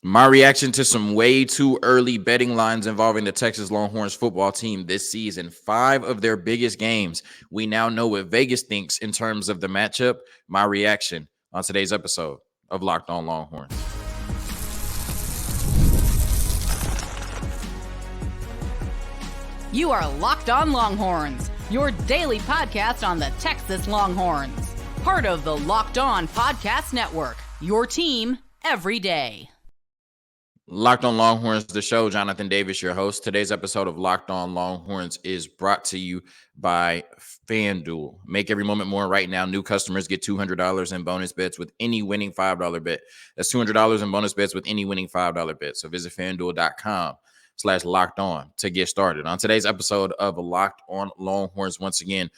My reaction to some way too early betting lines involving the Texas Longhorns football team this season. 5 of their biggest games. We now know what Vegas thinks in terms of the matchup. My reaction on today's episode of Locked On Longhorns. You are Locked On Longhorns, your daily podcast on the Texas Longhorns. Part of the Locked On Podcast Network, your team every day. Locked On Longhorns, the show. Jonathan Davis, your host. Today's episode of Locked On Longhorns is brought to you by FanDuel. Make every moment more right now. New customers get $200 in bonus bets with any winning $5 bet. That's $200 in bonus bets with any winning $5 bet. So visit FanDuel.com/locked on to get started. On today's episode of Locked On Longhorns, once again,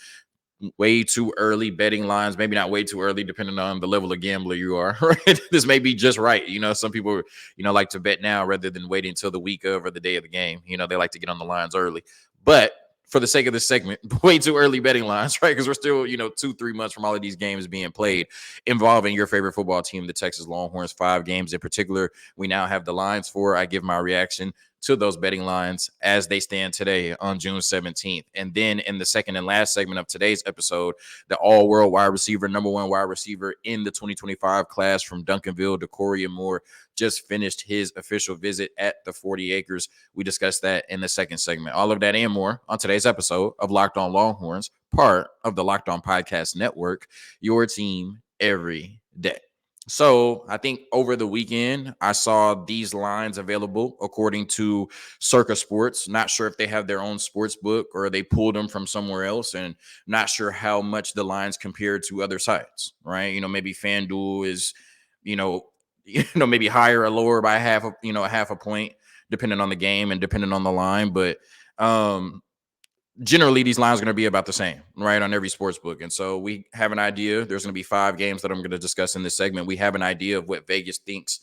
way too early betting lines, maybe not way too early, depending on the level of gambler you are. Right? This may be just right. Some people, like to bet now rather than waiting until the week of or the day of the game. They like to get on the lines early. But for the sake of this segment, way too early betting lines, right? Because we're still, 2-3 months from all of these games being played involving your favorite football team, the Texas Longhorns. 5 games in particular, we now have the lines for. I give my reaction to those betting lines as they stand today on June 17th. And then in the second and last segment of today's episode, the all-world wide receiver, number 1 wide receiver in the 2025 class from Duncanville, Decoria Moore, just finished his official visit at the 40 acres. We discussed that in the second segment. All of that and more on today's episode of Locked On Longhorns, part of the Locked On Podcast Network, your team every day. So I think over the weekend, I saw these lines available according to Circa Sports. Not sure if they have their own sports book or they pulled them from somewhere else, and not sure how much the lines compare to other sites, right? Maybe FanDuel is, maybe higher or lower by half a point, depending on the game and depending on the line. But generally these lines are going to be about the same, right, on every sports book. And so we have an idea. There's going to be 5 games that I'm going to discuss in this segment. We have an idea of what Vegas thinks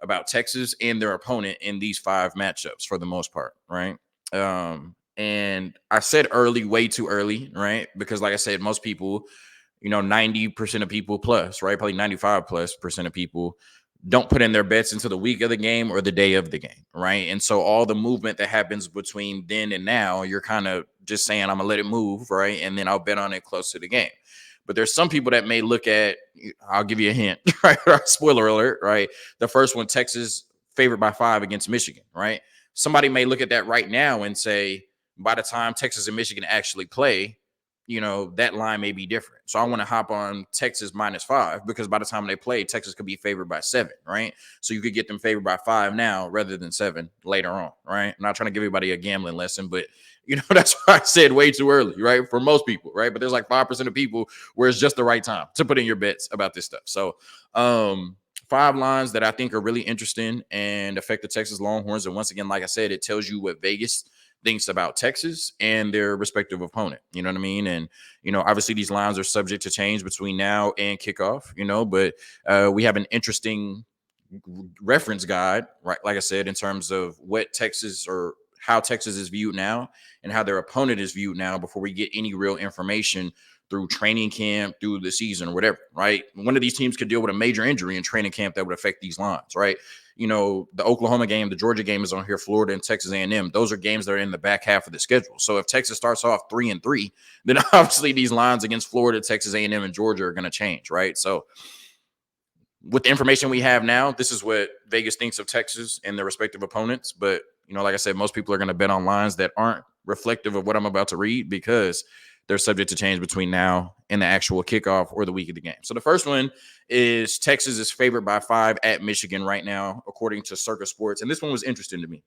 about Texas and their opponent in these 5 matchups for the most part, right? And I said early, way too early, right? Because like I said, most people, 90% of people plus, right? Probably 95+% of people don't put in their bets until the week of the game or the day of the game, right? And so all the movement that happens between then and now, you're kind of just saying, I'm going to let it move, right? And then I'll bet on it close to the game. But there's some people that may look at, I'll give you a hint, right? Spoiler alert, right? The first one, Texas favored by 5 against Michigan, right? Somebody may look at that right now and say, by the time Texas and Michigan actually play, that line may be different. So I want to hop on Texas -5 because by the time they play, Texas could be favored by 7, right? So you could get them favored by 5 now rather than 7 later on, right? I'm not trying to give everybody a gambling lesson, but that's why I said way too early, right? For most people, right? But there's like 5% of people where it's just the right time to put in your bets about this stuff. So 5 lines that I think are really interesting and affect the Texas Longhorns. And once again, like I said, it tells you what Vegas thinks about Texas and their respective opponent. You know what I mean? And, obviously these lines are subject to change between now and kickoff, but we have an interesting reference guide, right? Like I said, in terms of what Texas or how Texas is viewed now and how their opponent is viewed now before we get any real information through training camp, through the season or whatever, right? One of these teams could deal with a major injury in training camp that would affect these lines, right? The Oklahoma game, the Georgia game is on here, Florida and Texas A&M. Those are games that are in the back half of the schedule. So if Texas starts off 3-3, then obviously these lines against Florida, Texas A&M, and Georgia are going to change, right? So with the information we have now, this is what Vegas thinks of Texas and their respective opponents. But, like I said, most people are going to bet on lines that aren't reflective of what I'm about to read because they're subject to change between now and the actual kickoff or the week of the game. So the first one is Texas is favored by 5 at Michigan right now, according to Circa Sports. And this one was interesting to me.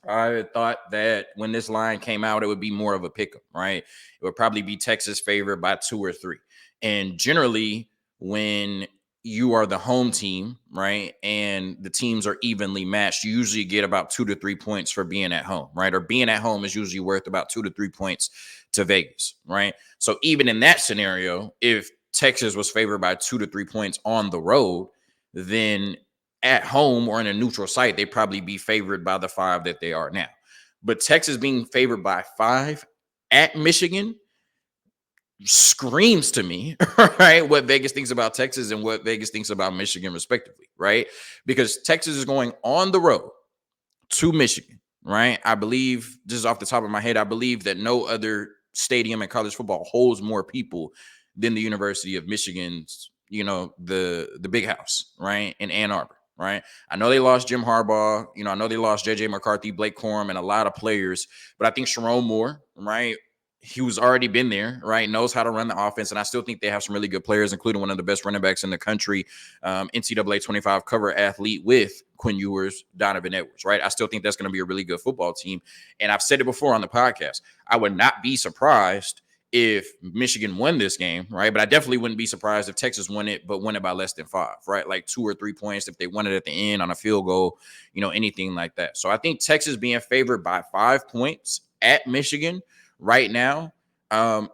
I thought that when this line came out, it would be more of a pickup, right? It would probably be Texas favored by 2 or 3. And generally, when you are the home team, right, and the teams are evenly matched, you usually get about 2 to 3 points for being at home, right? Or being at home is usually worth about 2 to 3 points to Vegas, right? So even in that scenario, if Texas was favored by 2 to 3 points on the road, then at home or in a neutral site, they'd probably be favored by the 5 that they are now. But Texas being favored by 5 at Michigan, screams to me, right, what Vegas thinks about Texas and what Vegas thinks about Michigan, respectively, right? Because Texas is going on the road to Michigan, right? I believe, just off the top of my head, I believe that no other stadium in college football holds more people than the University of Michigan's, the big house, right, in Ann Arbor, right? I know they lost Jim Harbaugh, I know they lost JJ McCarthy, Blake Corum, and a lot of players, but I think Sharon Moore, right, who's already been there, right, knows how to run the offense. And I still think they have some really good players, including one of the best running backs in the country, NCAA 25 cover athlete with Quinn Ewers, Donovan Edwards, right? I still think that's going to be a really good football team. And I've said it before on the podcast, I would not be surprised if Michigan won this game, right? But I definitely wouldn't be surprised if Texas won it, but won it by less than 5, right? Like 2 or 3 points if they won it at the end on a field goal, anything like that. So I think Texas being favored by 5 points at Michigan right now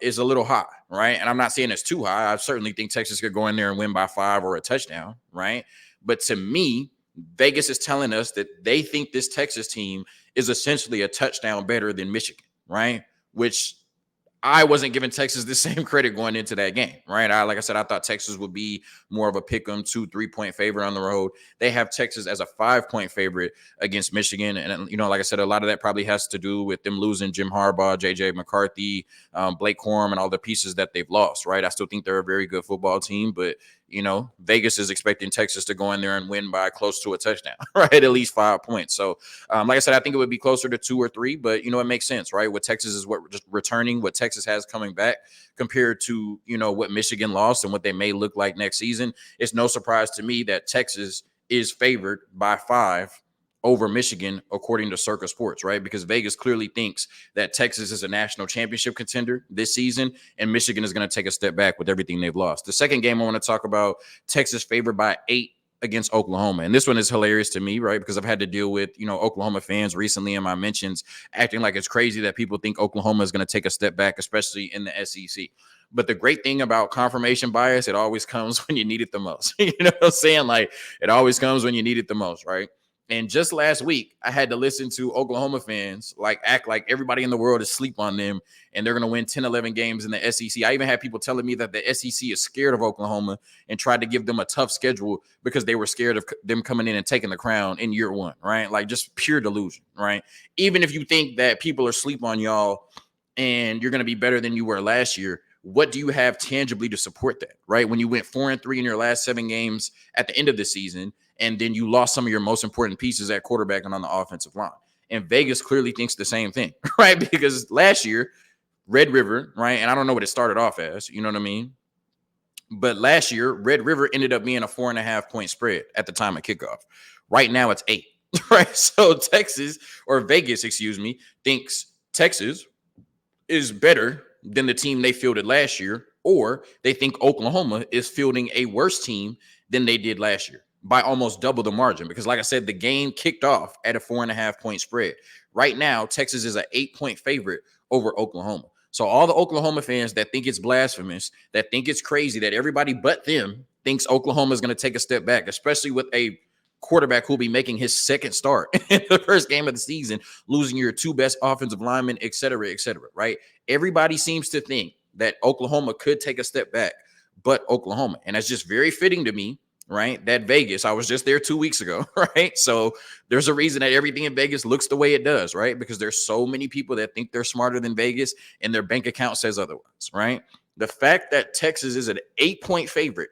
is a little high, right? And I'm not saying it's too high. I certainly think Texas could go in there and win by 5 or a touchdown, right? But to me, Vegas is telling us that they think this Texas team is essentially a touchdown better than Michigan, right? Which I wasn't giving Texas the same credit going into that game, right? Like I said, I thought Texas would be more of a pick 'em 2-3 point favorite on the road. They have Texas as a 5-point favorite against Michigan. And, like I said, a lot of that probably has to do with them losing Jim Harbaugh, JJ McCarthy, Blake Corum, and all the pieces that they've lost, right? I still think they're a very good football team, but Vegas is expecting Texas to go in there and win by close to a touchdown, right? At least 5 points. So, like I said, I think it would be closer to 2 or 3, but it makes sense, right? What Texas is just returning, what Texas has coming back compared to, what Michigan lost and what they may look like next season. It's no surprise to me that Texas is favored by 5 over Michigan, according to Circa Sports, right? Because Vegas clearly thinks that Texas is a national championship contender this season, and Michigan is going to take a step back with everything they've lost. The second game I want to talk about, Texas favored by 8 against Oklahoma. And this one is hilarious to me, right? Because I've had to deal with, Oklahoma fans recently in my mentions acting like it's crazy that people think Oklahoma is going to take a step back, especially in the SEC. But the great thing about confirmation bias, it always comes when you need it the most. You know what I'm saying? Like, it always comes when you need it the most, right? And just last week, I had to listen to Oklahoma fans act like everybody in the world is asleep on them and they're going to win 10, 11 games in the SEC. I even had people telling me that the SEC is scared of Oklahoma and tried to give them a tough schedule because they were scared of them coming in and taking the crown in year 1, right? Like, just pure delusion, right? Even if you think that people are asleep on y'all and you're going to be better than you were last year, what do you have tangibly to support that, right? When you went 4-3 in your last 7 games at the end of the season, and then you lost some of your most important pieces at quarterback and on the offensive line. And Vegas clearly thinks the same thing, right? Because last year, Red River, right? And I don't know what it started off as, you know what I mean? But last year, Red River ended up being a 4.5-point spread at the time of kickoff. Right now, it's 8, right? So Vegas, thinks Texas is better than the team they fielded last year, or they think Oklahoma is fielding a worse team than they did last year by almost double the margin. Because like I said, the game kicked off at a 4.5-point spread. Right now, Texas is an 8-point favorite over Oklahoma. So all the Oklahoma fans that think it's blasphemous, that think it's crazy, that everybody but them thinks Oklahoma is going to take a step back, especially with a quarterback who'll be making his second start in the first game of the season, losing your 2 best offensive linemen, et cetera, right? Everybody seems to think that Oklahoma could take a step back, but Oklahoma. And that's just very fitting to me, right? That Vegas, I was just there 2 weeks ago, right? So there's a reason that everything in Vegas looks the way it does, right? Because there's so many people that think they're smarter than Vegas and their bank account says otherwise, right? The fact that Texas is an 8-point favorite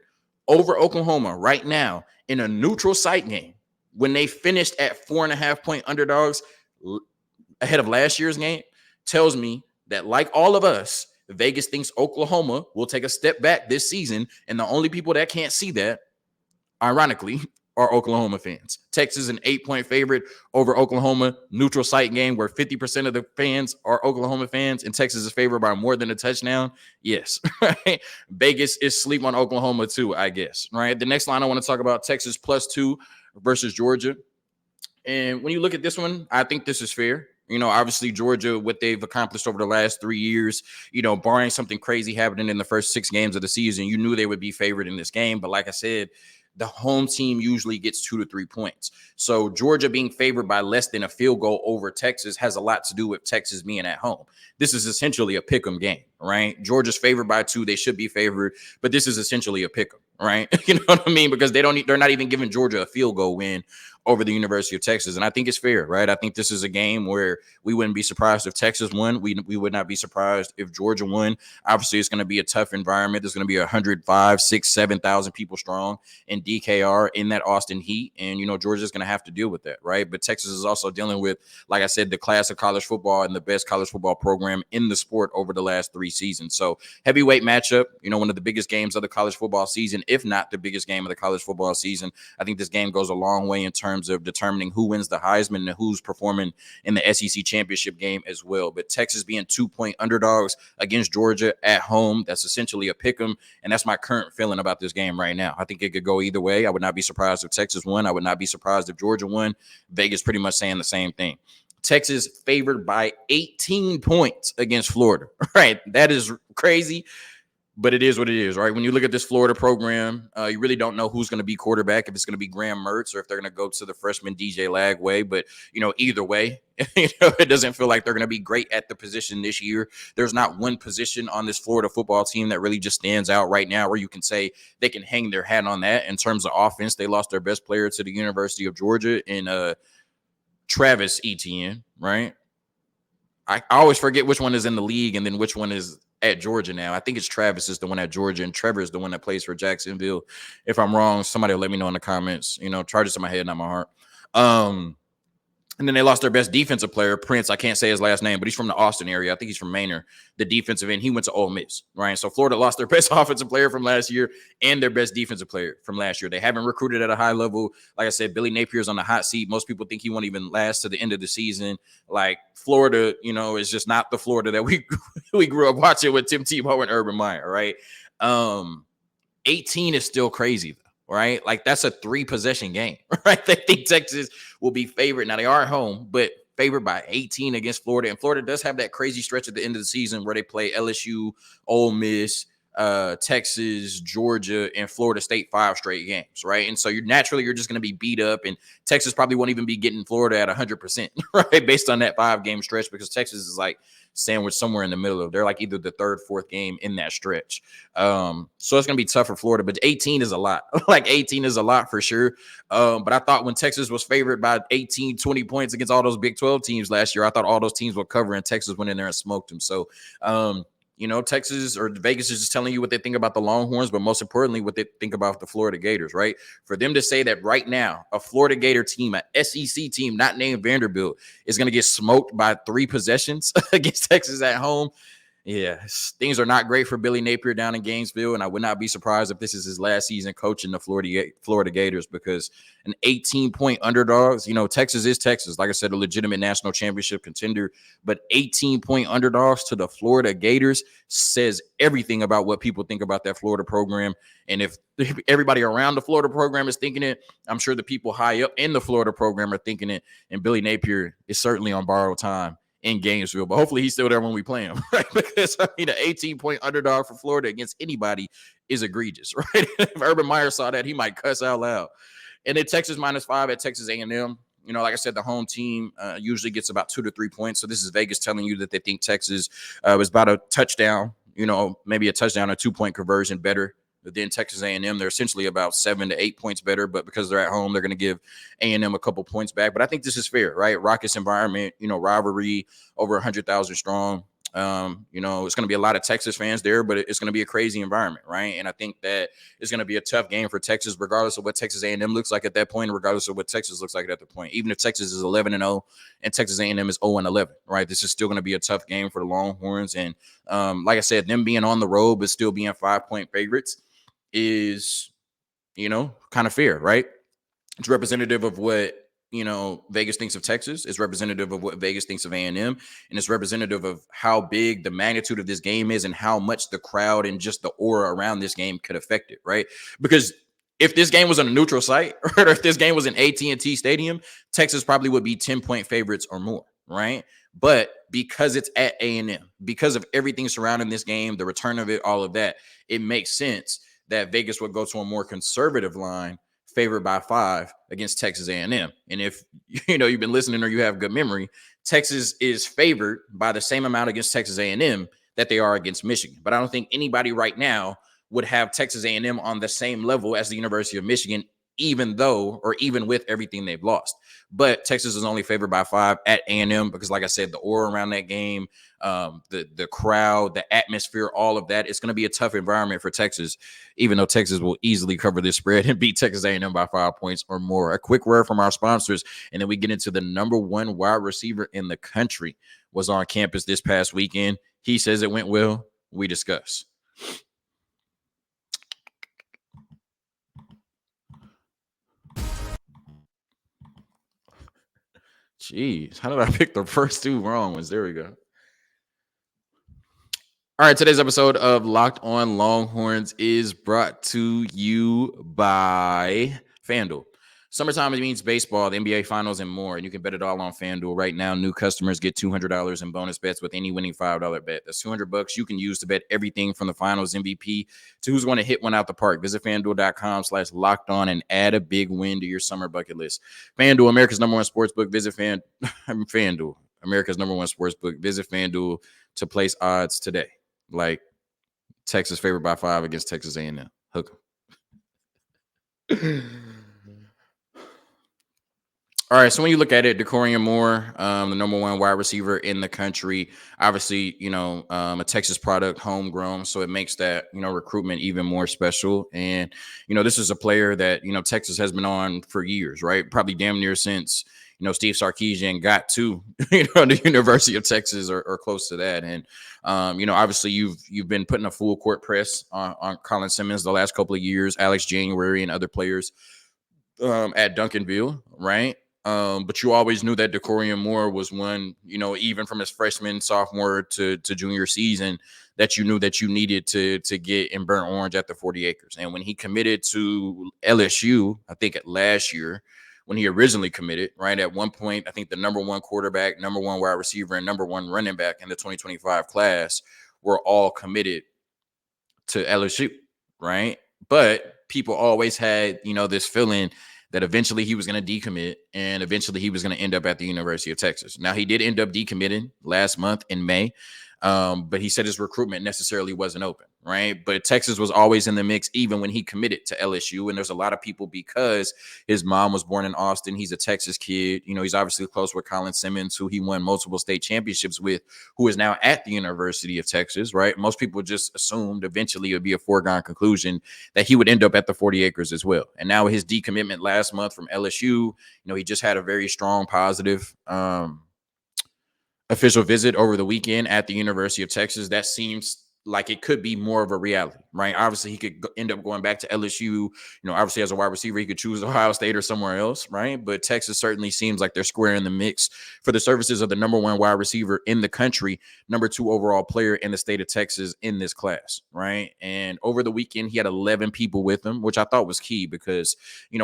over Oklahoma right now in a neutral site game when they finished at 4.5-point underdogs ahead of last year's game tells me that, like all of us, Vegas thinks Oklahoma will take a step back this season. And the only people that can't see that, ironically, are Oklahoma fans. Texas is an 8-point favorite over Oklahoma, neutral site game where 50% of the fans are Oklahoma fans, and Texas is favored by more than a touchdown. Yes, right? Vegas is sleep on Oklahoma too, I guess, right? The next line I want to talk about, Texas +2 versus Georgia. And when you look at this one, I think this is fair. Obviously Georgia, what they've accomplished over the last 3 years, barring something crazy happening in the first 6 games of the season, you knew they would be favored in this game. But like I said, the home team usually gets 2 to 3 points. So Georgia being favored by less than a field goal over Texas has a lot to do with Texas being at home. This is essentially a pick'em game, right? Georgia's favored by 2. They should be favored, but this is essentially a pick 'em, right? You know what I mean? Because they're not even giving Georgia a field goal win over the University of Texas. And I think it's fair, right? I think this is a game where we wouldn't be surprised if Texas won. We would not be surprised if Georgia won. Obviously, it's going to be a tough environment. There's going to be 105, 6, 7,000 people strong in DKR in that Austin heat. And, Georgia's going to have to deal with that, right? But Texas is also dealing with, like I said, the class of college football and the best college football program in the sport over the last 3 seasons. So heavyweight matchup, one of the biggest games of the college football season, if not the biggest game of the college football season. I think this game goes a long way in terms of determining who wins the Heisman and who's performing in the SEC championship game as well. But Texas being 2-point underdogs against Georgia at home, that's essentially a pick 'em. And that's my current feeling about this game right now. I think it could go either way. I would not be surprised if Texas won. I would not be surprised if Georgia won. Vegas pretty much saying the same thing. Texas favored by 18 points against Florida, right? That is crazy. But it is what it is, right? When you look at this Florida program, you really don't know who's going to be quarterback, if it's going to be Graham Mertz or if they're going to go to the freshman DJ Lagway. But, either way, it doesn't feel like they're going to be great at the position this year. There's not one position on this Florida football team that really just stands out right now where you can say they can hang their hat on that. In terms of offense, they lost their best player to the University of Georgia in Travis Etienne, right? I always forget which one is in the league and then which one is at Georgia now. I think it's Travis is the one at Georgia and Trevor is the one that plays for Jacksonville. If I'm wrong, somebody will let me know in the comments. Charges to my head, not my heart. And then they lost their best defensive player, Prince. I can't say his last name, but he's from the Austin area. I think he's from Manor, the defensive end. He went to Ole Miss, right? So Florida lost their best offensive player from last year and their best defensive player from last year. They haven't recruited at a high level. Like I said, Billy Napier's on the hot seat. Most people think he won't even last to the end of the season. Like Florida, is just not the Florida that we grew up watching with Tim Tebow and Urban Meyer, right? 18 is still crazy, right? Like that's a 3-possession game, right? They think Texas will be favored. Now they are at home, but favored by 18 against Florida. And Florida does have that crazy stretch at the end of the season where they play LSU, Ole Miss, Texas, Georgia, and Florida State 5 straight games, right? And so you're just going to be beat up, and Texas probably won't even be getting Florida at 100%, right? Based on that 5-game stretch, because Texas is like sandwiched somewhere in the middle of. They're like either the 3rd, 4th game in that stretch. So it's going to be tough for Florida, but 18 is a lot. Like 18 is a lot for sure. But I thought when Texas was favored by 18, 20 points against all those Big 12 teams last year, I thought all those teams would cover and Texas went in there and smoked them. So, Texas or Vegas is just telling you what they think about the Longhorns, but most importantly, what they think about the Florida Gators, right? For them to say that right now, a Florida Gator team, an SEC team not named Vanderbilt, is going to get smoked by 3 possessions against Texas at home. Yeah, things are not great for Billy Napier down in Gainesville, and I would not be surprised if this is his last season coaching the Florida Gators, because an 18-point underdogs, Texas is Texas. Like I said, a legitimate national championship contender, but 18-point underdogs to the Florida Gators says everything about what people think about that Florida program. And if everybody around the Florida program is thinking it, I'm sure the people high up in the Florida program are thinking it, and Billy Napier is certainly on borrowed time in Gainesville, but hopefully he's still there when we play him, right? Because an 18-point underdog for Florida against anybody is egregious, right? If Urban Meyer saw that, he might cuss out loud. And then Texas -5 at Texas A&M. Like I said, the home team usually gets about 2 to 3 points. So this is Vegas telling you that they think Texas was about a touchdown, maybe a touchdown or 2-point conversion better than Texas A&M. They're essentially about 7 to 8 points better, but because they're at home, they're going to give A&M a couple points back. But I think this is fair, right? Raucous environment, rivalry, over 100,000 strong. It's going to be a lot of Texas fans there, but it's going to be a crazy environment, right? And I think that it's going to be a tough game for Texas, regardless of what Texas A&M looks like at that point, regardless of what Texas looks like at that point. Even if Texas is 11-0 and Texas A&M is 0-11, right? This is still going to be a tough game for the Longhorns. And like I said, them being on the road but still being 5-point favorites is, kind of fair, right? It's representative of what, Vegas thinks of Texas. It's representative of what Vegas thinks of A&M. And it's representative of how big the magnitude of this game is and how much the crowd and just the aura around this game could affect it, right? Because if this game was on a neutral site, or if this game was in AT&T Stadium, Texas probably would be 10-point favorites or more, right? But because it's at A&M, because of everything surrounding this game, the return of it, all of that, it makes sense that Vegas would go to a more conservative line, favored by 5 against Texas A&M. And if you've been listening or you have good memory, Texas is favored by the same amount against Texas A&M that they are against Michigan. But I don't think anybody right now would have Texas A&M on the same level as the University of Michigan, even with everything they've lost. But Texas is only favored by 5 at A&M because, like I said, the aura around that game, the crowd, the atmosphere, all of that, it's going to be a tough environment for Texas, even though Texas will easily cover this spread and beat Texas A&M by 5 points or more. A quick word from our sponsors, and then we get into the number one wide receiver in the country was on campus this past weekend. He says it went well. We discuss. Jeez, how did I pick the first 2 wrong ones? There we go. All right, today's episode of Locked On Longhorns is brought to you by FanDuel. Summertime means baseball, the NBA Finals, and more, and you can bet it all on FanDuel. Right now, new customers get $200 in bonus bets with any winning $5 bet. That's $200 you can use to bet everything from the Finals MVP to who's going to hit one out the park. Visit FanDuel.com/lockedon and add a big win to your summer bucket list. FanDuel, America's number one sportsbook. Visit FanDuel, America's number one sportsbook. Visit FanDuel to place odds today. Like Texas favored by 5 against Texas A&M. Hook 'em. All right, so when you look at it, Decorian Moore, the number one wide receiver in the country, obviously, a Texas product, homegrown, so it makes that, recruitment even more special. And, this is a player that, Texas has been on for years, right? Probably damn near since, Steve Sarkisian got to, the University of Texas or close to that. And, obviously you've been putting a full court press on Colin Simmons the last couple of years, Alex January and other players at Duncanville, right? But you always knew that Decorian Moore was one, even from his freshman, sophomore to junior season, that you knew that you needed to get in burnt orange at the 40 acres. And when he committed to LSU, I think last year, when he originally committed, right, at one point, I think the number one quarterback, number one wide receiver, and number one running back in the 2025 class were all committed to LSU, right? But people always had, this feeling that eventually he was going to decommit and eventually he was going to end up at the University of Texas. Now, he did end up decommitting last month in May, but he said his recruitment necessarily wasn't open, right? But Texas was always in the mix even when he committed to LSU. And there's a lot of people, because his mom was born in Austin, he's a Texas kid. He's obviously close with Colin Simmons, who he won multiple state championships with, who is now at the University of Texas, right? Most people just assumed eventually it would be a foregone conclusion that he would end up at the 40 acres as well. And now his decommitment last month from LSU, he just had a very strong positive official visit over the weekend at the University of Texas. That seems like it could be more of a reality, right? Obviously, he could end up going back to LSU. Obviously, as a wide receiver, he could choose Ohio State or somewhere else, right? But Texas certainly seems like they're square in the mix for the services of the number one wide receiver in the country, number 2 overall player in the state of Texas in this class, right? And over the weekend, he had 11 people with him, which I thought was key because,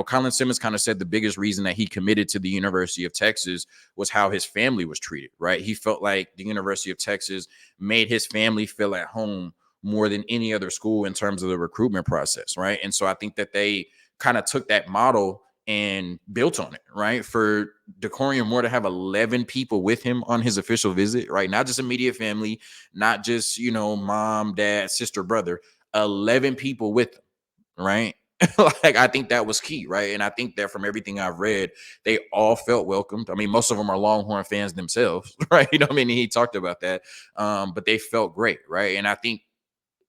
Colin Simmons kind of said the biggest reason that he committed to the University of Texas was how his family was treated, right? He felt like the University of Texas made his family feel at home more than any other school in terms of the recruitment process, right? And so I think that they kind of took that model and built on it, right? For Decorian Moore to have 11 people with him on his official visit, right? Not just immediate family, not just, mom, dad, sister, brother, 11 people with him, right? Like, I think that was key, right? And I think that from everything I've read, they all felt welcomed. I mean, most of them are Longhorn fans themselves, right? He talked about that, but they felt great, right? And I think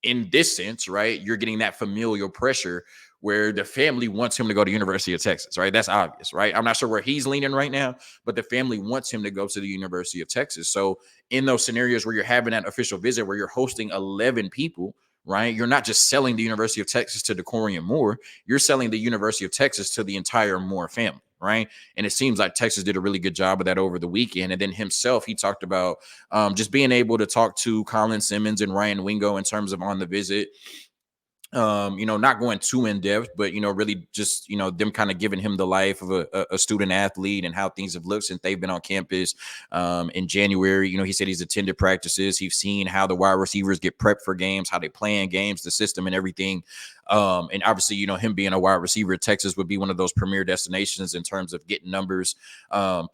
in this sense, right, you're getting that familial pressure where the family wants him to go to University of Texas, right? That's obvious, right? I'm not sure where he's leaning right now, but the family wants him to go to the University of Texas. So in those scenarios where you're having that official visit, where you're hosting 11 people, right, you're not just selling the University of Texas to Decorian Moore, you're selling the University of Texas to the entire Moore family, right? And it seems like Texas did a really good job of that over the weekend. And then himself, he talked about just being able to talk to Colin Simmons and Ryan Wingo in terms of on the visit. Not going too in depth, but, really just, them kind of giving him the life of a student athlete and how things have looked since they've been on campus in January. He said he's attended practices. He's seen how the wide receivers get prepped for games, how they play in games, the system and everything. And obviously, him being a wide receiver, Texas would be one of those premier destinations in terms of getting numbers,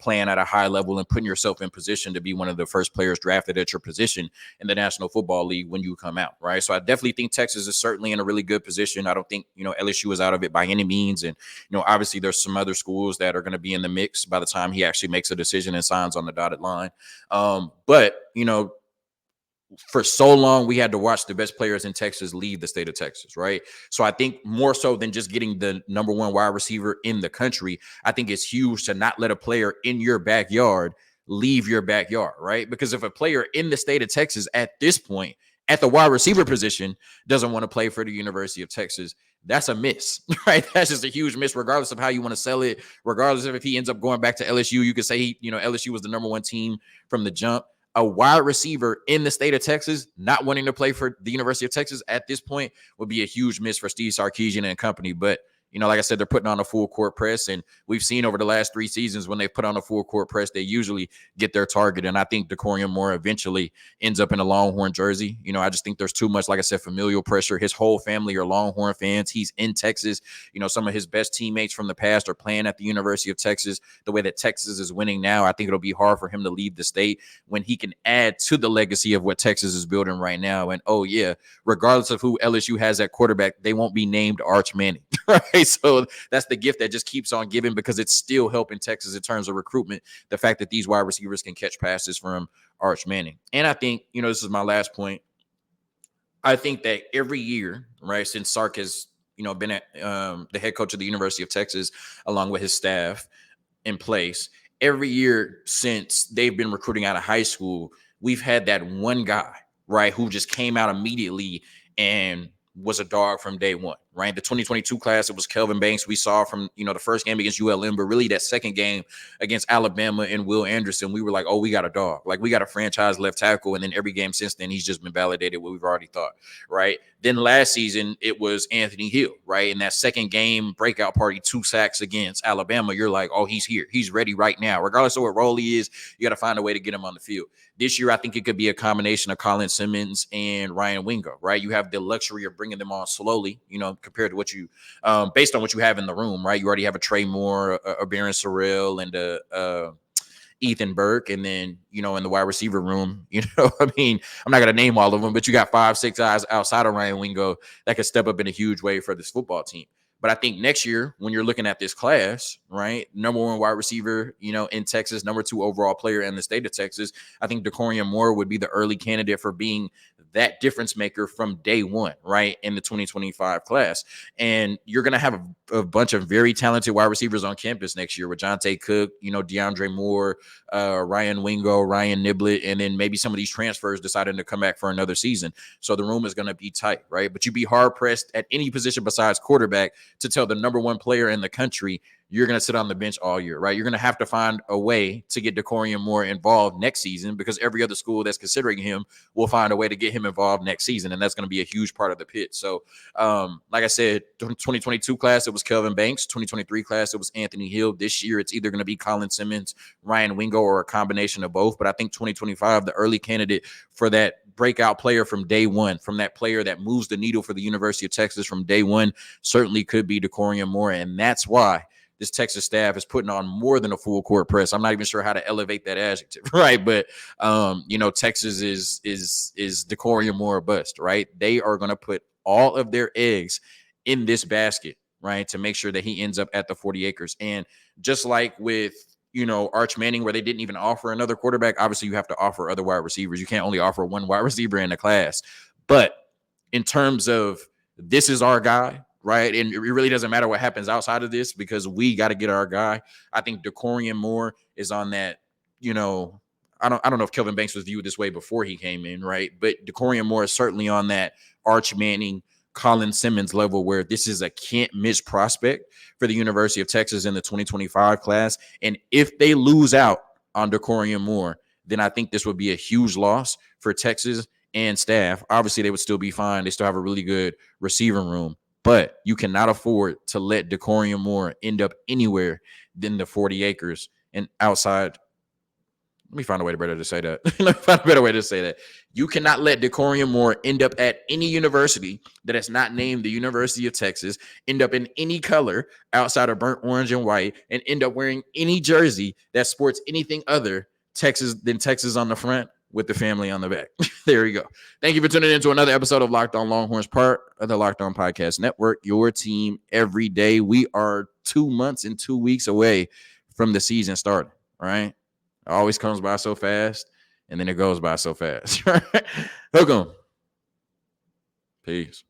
playing at a high level, and putting yourself in position to be one of the first players drafted at your position in the National Football League when you come out, right? So I definitely think Texas is certainly in a really good position. I don't think, LSU is out of it by any means. And, obviously there's some other schools that are going to be in the mix by the time he actually makes a decision and signs on the dotted line. But, for so long, we had to watch the best players in Texas leave the state of Texas, right? So I think more so than just getting the number one wide receiver in the country, I think it's huge to not let a player in your backyard leave your backyard, right? Because if a player in the state of Texas at this point, at the wide receiver position, doesn't want to play for the University of Texas, that's a miss, right? That's just a huge miss, regardless of how you want to sell it, regardless of if he ends up going back to LSU. You could say, LSU was the number one team from the jump. A wide receiver in the state of Texas not wanting to play for the University of Texas at this point would be a huge miss for Steve Sarkisian and company. But, like I said, they're putting on a full court press, and we've seen over the last 3 seasons when they put on a full court press, they usually get their target. And I think DeCorian Moore eventually ends up in a Longhorn jersey. I just think there's too much, like I said, familial pressure. His whole family are Longhorn fans. He's in Texas. Some of his best teammates from the past are playing at the University of Texas. The way that Texas is winning now, I think it'll be hard for him to leave the state when he can add to the legacy of what Texas is building right now. And, oh, yeah, regardless of who LSU has at quarterback, they won't be named Arch Manning, right? So that's the gift that just keeps on giving, because it's still helping Texas in terms of recruitment. The fact that these wide receivers can catch passes from Arch Manning. And I think, this is my last point. I think that every year, right, since Sark has, been at the head coach of the University of Texas, along with his staff in place, every year since they've been recruiting out of high school, we've had that one guy, right, who just came out immediately and was a dog from day one, right? The 2022 class, it was Kelvin Banks. We saw from, the first game against ULM, but really that second game against Alabama and Will Anderson, we were like, oh, we got a dog. Like, we got a franchise left tackle. And then every game since then, he's just been validated what we've already thought, right? Then last season, it was Anthony Hill, right? In that second game breakout party, 2 sacks against Alabama, you're like, oh, he's here. He's ready right now. Regardless of what role he is, you got to find a way to get him on the field. This year, I think it could be a combination of Colin Simmons and Ryan Wingo, right? You have the luxury of bringing them on slowly, compared to what you, based on what you have in the room, right? You already have a Trey Moore, a Barron Sorrell, and a Ethan Burke, and then, in the wide receiver room, I'm not going to name all of them, but you got 5-6 guys outside of Ryan Wingo that could step up in a huge way for this football team. But I think next year, when you're looking at this class, right, number one wide receiver, in Texas, number 2 overall player in the state of Texas, I think DeCorian Moore would be the early candidate for being that difference maker from day one, right, in the 2025 class. And you're going to have a bunch of very talented wide receivers on campus next year with Jonte Cook, DeAndre Moore, Ryan Wingo, Ryan Niblett, and then maybe some of these transfers deciding to come back for another season. So the room is going to be tight, right? But you'd be hard-pressed at any position besides quarterback to tell the number one player in the country you're going to sit on the bench all year, right? You're going to have to find a way to get DeCorian Moore involved next season, because every other school that's considering him will find a way to get him involved next season, and that's going to be a huge part of the pitch. So, like I said, 2022 class, it was Kelvin Banks. 2023 class, it was Anthony Hill. This year, it's either going to be Colin Simmons, Ryan Wingo, or a combination of both. But I think 2025, the early candidate for that breakout player from day one, from that player that moves the needle for the University of Texas from day one, certainly could be DeCorian Moore. And that's why this Texas staff is putting on more than a full court press. I'm not even sure how to elevate that adjective, right? But Texas is DeCorian Moore or bust, right? They are going to put all of their eggs in this basket, right, to make sure that he ends up at the 40 acres. And just like with Arch Manning, where they didn't even offer another quarterback, obviously you have to offer other wide receivers. You can't only offer one wide receiver in the class. But in terms of this is our guy, right? And it really doesn't matter what happens outside of this, because we got to get our guy. I think DeCorian Moore is on that, I don't know if Kelvin Banks was viewed this way before he came in, right? But DeCorian Moore is certainly on that Arch Manning, Colin Simmons level, where this is a can't miss prospect for the University of Texas in the 2025 class. And if they lose out on DeCorian Moore, then I think this would be a huge loss for Texas and staff. Obviously, they would still be fine. They still have a really good receiving room, but you cannot afford to let DeCorian Moore end up anywhere than the 40 acres and outside Let me find a way better to say that. Let me find a better way to say that. You cannot let Decorium Moore end up at any university that is not named the University of Texas, end up in any color outside of burnt orange and white, and end up wearing any jersey that sports anything other Texas than Texas on the front with the family on the back. There you go. Thank you for tuning in to another episode of Locked On Longhorns, part of the Locked On Podcast Network, your team every day. We are 2 months and 2 weeks away from the season starting, right? It always comes by so fast, and then it goes by so fast. Hook 'em. Peace.